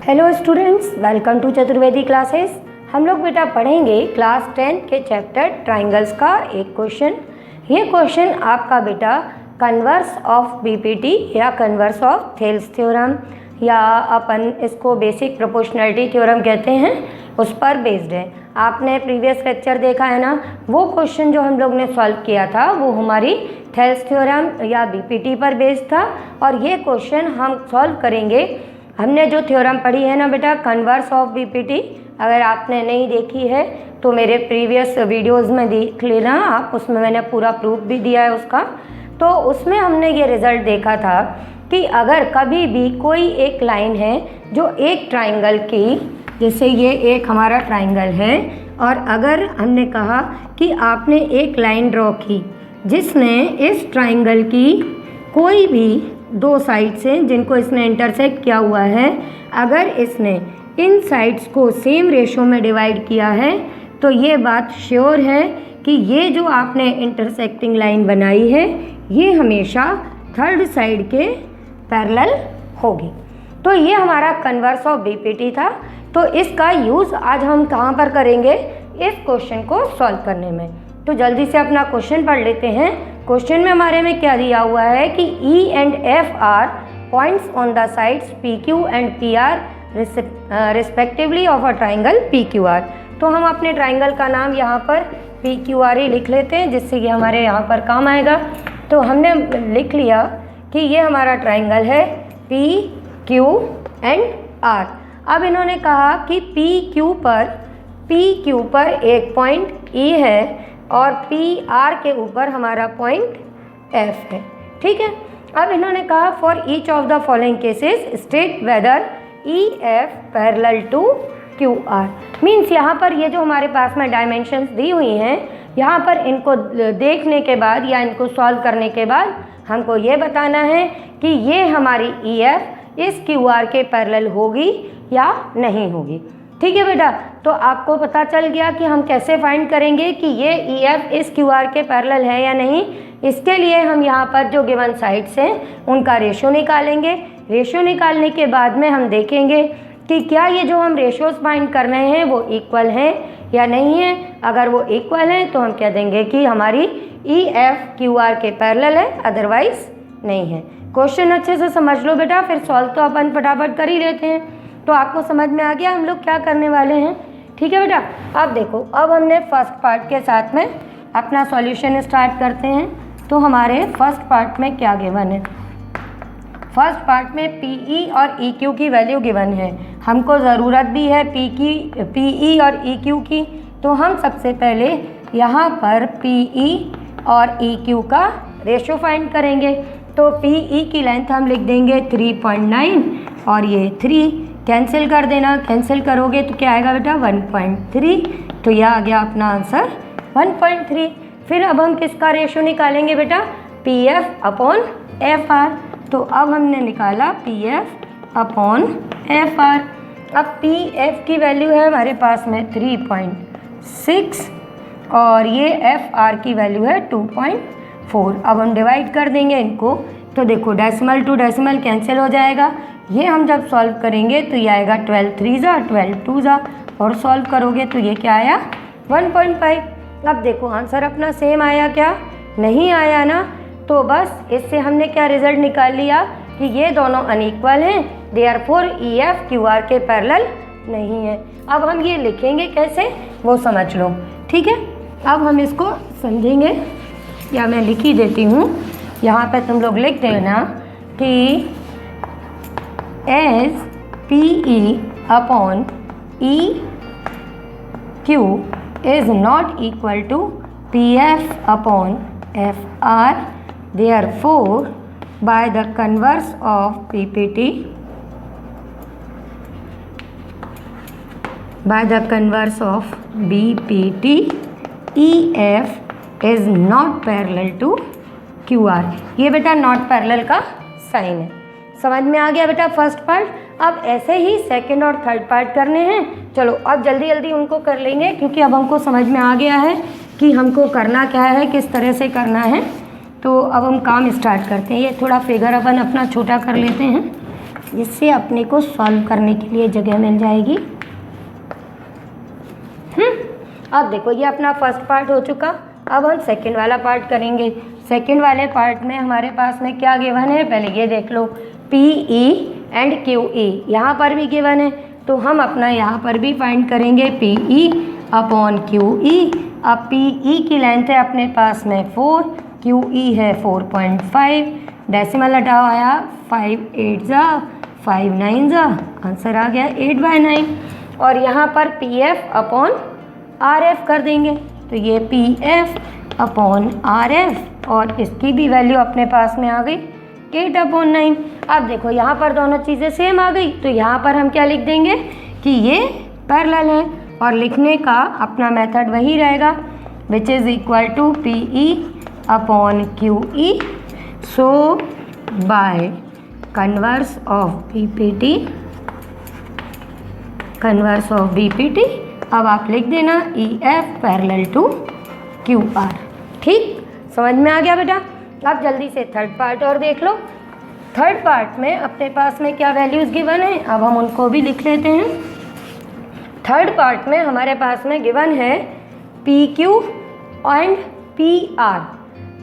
Hello students, welcome to Chaturvedi classes. हम लोग बेटा पढ़ेंगे क्लास 10 के चैप्टर ट्राइंगल्स का एक क्वेश्चन। ये क्वेश्चन आपका बेटा कन्वर्स ऑफ बीपीटी या कन्वर्स ऑफ थेल्स थ्योरम या अपन इसको बेसिक प्रोपोर्शनैलिटी थ्योरम कहते हैं, उस पर बेस्ड है। आपने प्रीवियस लेक्चर देखा है ना, वो क्वेश्चन जो हम लोग ने सॉल्व किया था वो हमारी थेल्स थ्योरम या बीपीटी पर बेस्ड था। और ये क्वेश्चन हम सॉल्व करेंगे। हमने जो थ्योरम पढ़ी है ना बेटा कन्वर्स ऑफ बीपीटी, अगर आपने नहीं देखी है तो मेरे प्रीवियस वीडियोस में देख लेना आप, उसमें मैंने पूरा प्रूफ भी दिया है उसका। तो उसमें हमने ये रिज़ल्ट देखा था कि अगर कभी भी कोई एक लाइन है जो एक ट्राइंगल की, जैसे ये एक हमारा ट्राइंगल है, और अगर हमने कहा कि आपने एक लाइन ड्रॉ की जिसने इस ट्राइंगल की कोई भी दो साइड से जिनको इसने इंटरसेक्ट किया हुआ है, अगर इसने इन साइड्स को सेम रेशो में डिवाइड किया है तो ये बात श्योर है कि ये जो आपने इंटरसेक्टिंग लाइन बनाई है ये हमेशा थर्ड साइड के पैरेलल होगी। तो ये हमारा कन्वर्स ऑफ बीपीटी था। तो इसका यूज़ आज हम कहाँ पर करेंगे, इस क्वेश्चन को सॉल्व करने में। तो जल्दी से अपना क्वेश्चन पढ़ लेते हैं। क्वेश्चन में हमारे में क्या दिया हुआ है कि E and F are points on the sides PQ and PR respectively of a triangle PQR। तो हम अपने ट्राइंगल का नाम यहाँ पर PQR ही लिख लेते हैं, जिससे कि हमारे यहाँ पर काम आएगा। तो हमने लिख लिया कि ये हमारा ट्राइंगल है PQ एंड R। अब इन्होंने कहा कि PQ पर एक पॉइंट E है और PR के ऊपर हमारा पॉइंट F है। ठीक है। अब इन्होंने कहा for each of the following cases state whether EF parallel to QR। मीन्स यहाँ पर ये जो हमारे पास में डायमेंशंस दी हुई हैं, यहाँ पर इनको देखने के बाद या इनको सॉल्व करने के बाद हमको ये बताना है कि ये हमारी EF इस QR के पैरेलल होगी या नहीं होगी। ठीक है बेटा। तो आपको पता चल गया कि हम कैसे फाइंड करेंगे कि ये EF इस QR के पैरेलल है या नहीं। इसके लिए हम यहाँ पर जो गिवन साइड्स हैं उनका रेशो निकालेंगे। रेशो निकालने के बाद में हम देखेंगे कि क्या ये जो हम रेशोज फाइंड कर रहे हैं वो इक्वल हैं या नहीं है। अगर वो इक्वल हैं तो हम कह देंगे कि हमारी EF QR के पैरेलल है, अदरवाइज नहीं है। क्वेश्चन अच्छे से समझ लो बेटा, फिर सॉल्व तो अपन फटाफट कर ही लेते हैं। तो आपको समझ में आ गया हम लोग क्या करने वाले हैं। ठीक है बेटा। अब देखो, अब हमने फर्स्ट पार्ट के साथ में अपना सॉल्यूशन स्टार्ट करते हैं। तो हमारे फर्स्ट पार्ट में क्या गिवन है, फर्स्ट पार्ट में PE और EQ की वैल्यू गिवन है। हमको ज़रूरत भी है PE और EQ की। तो हम सबसे पहले यहाँ पर PE और EQ का रेशो फाइंड करेंगे। तो PE की लेंथ हम लिख देंगे 3.9 और ये 3 कैंसिल कर देना। कैंसिल करोगे तो क्या आएगा बेटा 1.3। तो यह आ गया अपना आंसर 1.3। फिर अब हम किसका रेशो निकालेंगे बेटा, PF अपॉन FR। तो अब हमने निकाला PF अपॉन FR। अब PF की वैल्यू है हमारे पास में 3.6 और ये FR की वैल्यू है 2.4। अब हम डिवाइड कर देंगे इनको। तो देखो डेसिमल टू डेसिमल कैंसिल हो जाएगा। ये हम जब सॉल्व करेंगे तो ये आएगा 12 3 जा 12 2 जा, और सॉल्व करोगे तो ये क्या आया 1.5। अब देखो आंसर अपना सेम आया क्या, नहीं आया ना। तो बस इससे हमने क्या रिजल्ट निकाल लिया कि ये दोनों अनइक्वल हैं, देयरफॉर EF QR के पैरेलल नहीं है। अब हम ये लिखेंगे कैसे वो समझ लो। ठीक है। अब हम इसको समझेंगे, या मैं लिख ही देती हूँ। यहाँ पे तुम लोग लिख देना कि as PE upon EQ is not equal to PF upon FR, therefore by the converse of BPT, EF is not parallel to QR। ये बेटा नॉट पैरेलल का साइन है। समझ में आ गया बेटा फर्स्ट पार्ट। अब ऐसे ही सेकंड और थर्ड पार्ट करने हैं। चलो अब जल्दी जल्दी उनको कर लेंगे, क्योंकि अब हमको समझ में आ गया है कि हमको करना क्या है, किस तरह से करना है। तो अब हम काम स्टार्ट करते हैं। ये थोड़ा फिगर अपन अपना छोटा कर लेते हैं, जिससे अपने को सॉल्व करने के लिए जगह मिल जाएगी। अब देखो ये अपना फर्स्ट पार्ट हो चुका। अब हम सेकंड वाला पार्ट करेंगे। सेकंड वाले पार्ट में हमारे पास में क्या गिवन है, पहले ये देख लो, PE एंड QE यहाँ पर भी गिवन है, तो हम अपना यहाँ पर भी फाइंड करेंगे PE अपॉन QE। अब PE की लेंथ है अपने पास में 4, QE है 4.5, डेसिमल हटाओ आया 5 8 जा 5 9 जा, आंसर आ गया 8/9। और यहाँ पर PF अपॉन RF कर देंगे, तो ये PF अपॉन RF और इसकी भी वैल्यू अपने पास में आ गई 8/9। अब देखो यहाँ पर दोनों चीज़ें सेम आ गई, तो यहाँ पर हम क्या लिख देंगे कि ये पैरेलल है, और लिखने का अपना मेथड वही रहेगा, which is equal to PE upon QE। So by converse of BPT अब आप लिख देना EF पैरेलल टू QR। ठीक, समझ में आ गया बेटा। अब जल्दी से थर्ड पार्ट और देख लो। थर्ड पार्ट में अपने पास में क्या वैल्यूज़ गिवन है, अब हम उनको भी लिख लेते हैं। थर्ड पार्ट में हमारे पास में गिवन है PQ एंड PR।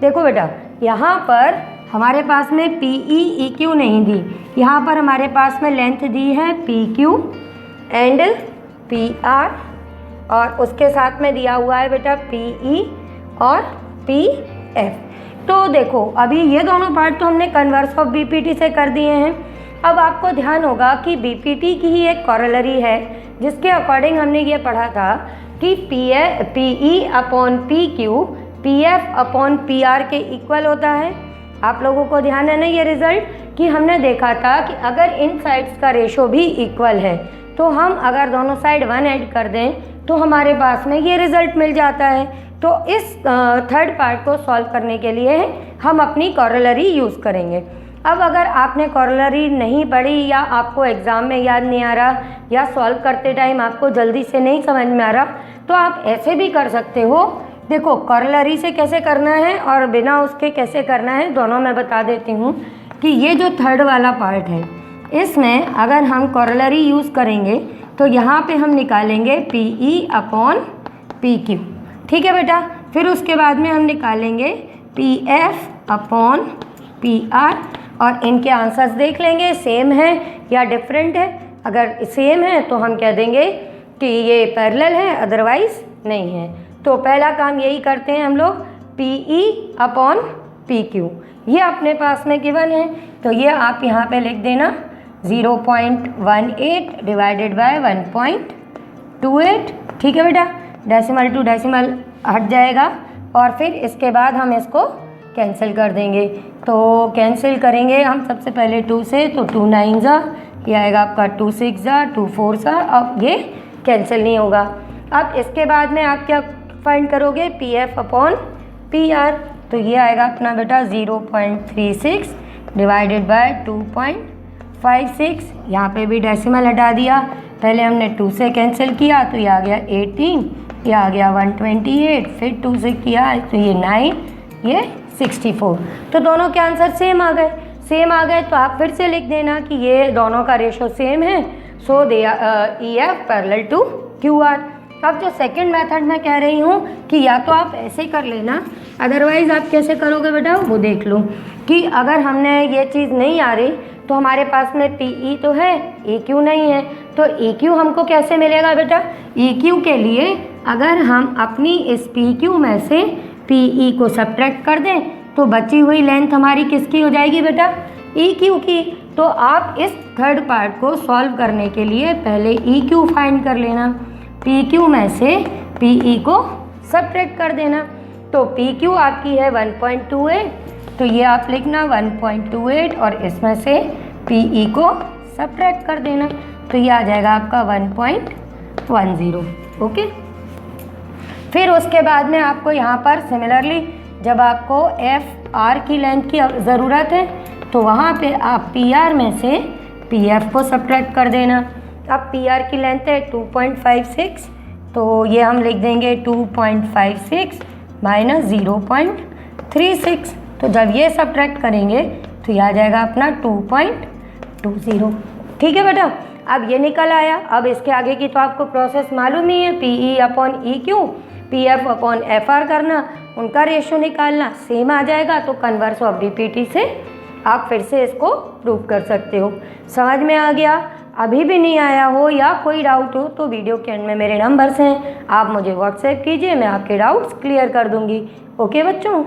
देखो बेटा यहाँ पर हमारे पास में PE EQ नहीं दी, यहाँ पर हमारे पास में लेंथ दी है PQ एंड PR, और उसके साथ में दिया हुआ है बेटा PE और PF। तो देखो अभी ये दोनों पार्ट तो हमने कन्वर्स ऑफ BPT से कर दिए हैं। अब आपको ध्यान होगा कि BPT की ही एक कॉरलरी है, जिसके अकॉर्डिंग हमने ये पढ़ा था कि PE upon PQ PF upon PR के इक्वल होता है। आप लोगों को ध्यान है ना ये रिजल्ट, कि हमने देखा था कि अगर इन साइड्स का रेशो भी इक्वल है, तो हम अगर दोनों साइड 1 ऐड कर दें तो हमारे पास में ये रिज़ल्ट मिल जाता है। तो इस थर्ड पार्ट को सॉल्व करने के लिए हम अपनी कॉरलरी यूज़ करेंगे। अब अगर आपने कॉरलरी नहीं पढ़ी, या आपको एग्ज़ाम में याद नहीं आ रहा, या सॉल्व करते टाइम आपको जल्दी से नहीं समझ में आ रहा, तो आप ऐसे भी कर सकते हो। देखो कॉरलरी से कैसे करना है और बिना उसके कैसे करना है, दोनों मैं बता देती हूँ। कि ये जो थर्ड वाला पार्ट है, इसमें अगर हम कॉरलरी यूज़ करेंगे तो यहाँ पे हम निकालेंगे PE अपॉन PQ। ठीक है बेटा, फिर उसके बाद में हम निकालेंगे PF अपॉन PR, और इनके आंसर्स देख लेंगे सेम है या डिफरेंट है। अगर सेम है तो हम कह देंगे कि ये पैरेलल है, अदरवाइज नहीं है। तो पहला काम यही करते हैं हम लोग, PE अपॉन PQ ये अपने पास में गिवन है, तो ये आप यहाँ पे लिख देना 0.18 डिवाइडेड बाय 1.28। ठीक है बेटा, डेसिमल टू डेसिमल हट जाएगा, और फिर इसके बाद हम इसको कैंसिल कर देंगे। तो कैंसिल करेंगे हम सबसे पहले 2 से, तो 2 9 जा, ये आएगा आपका 2 6 जा, 2 4 जा। अब ये कैंसिल नहीं होगा। अब इसके बाद में आप क्या फाइंड करोगे, PF अपॉन PR, तो ये आएगा अपना बेटा 0.36 डिवाइडेड बाय 2.56। यहाँ पे भी डेसिमल हटा दिया, पहले हमने 2 से कैंसिल किया तो ये आ गया 18, ये आ गया 128, फिर 2 से किया तो ये 9, ये 64। तो दोनों के आंसर सेम आ गए। तो आप फिर से लिख देना कि ये दोनों का रेशो सेम है, सो दे EF पैरेलल टू QR। अब जो सेकंड मेथड मैं कह रही हूँ कि या तो आप ऐसे कर लेना, अदरवाइज़ आप कैसे करोगे बेटा वो देख लो। कि अगर हमने ये चीज़ नहीं आ रही तो हमारे पास में PE तो है, EQ नहीं है, तो EQ हमको कैसे मिलेगा बेटा। EQ के लिए अगर हम अपनी इस PQ में से PE को सब्ट्रैक्ट कर दें तो बची हुई लेंथ हमारी किसकी हो जाएगी बेटा, EQ की। तो आप इस थर्ड पार्ट को सॉल्व करने के लिए पहले EQ फाइंड कर लेना, PQ में से PE को सब्ट्रैक्ट कर देना। तो PQ आपकी है 1.28, तो ये आप लिखना 1.28 और इसमें से PE को सब्ट्रैक्ट कर देना, तो ये आ जाएगा आपका 1.10। ओके, फिर उसके बाद में आपको यहाँ पर सिमिलरली जब आपको FR की लेंथ की ज़रूरत है तो वहाँ पे आप PR में से PF को सब्ट्रैक्ट कर देना। अब PR की लेंथ है 2.56, तो ये हम लिख देंगे 2.56 माइनस 0.36, तो जब ये सब्ट्रैक्ट करेंगे तो ये आ जाएगा अपना 2.20। ठीक है बेटा, अब ये निकल आया। अब इसके आगे की तो आपको प्रोसेस मालूम ही है, PE upon EQ, PF upon FR करना, उनका रेशो निकालना, सेम आ जाएगा। तो कन्वर्स ऑफ DPT से आप फिर से इसको प्रूव कर सकते हो। समझ में आ गया? अभी भी नहीं आया हो या कोई डाउट हो तो वीडियो के एंड में मेरे नंबर्स हैं, आप मुझे व्हाट्सएप कीजिए, मैं आपके डाउट्स क्लियर कर दूंगी। ओके बच्चों।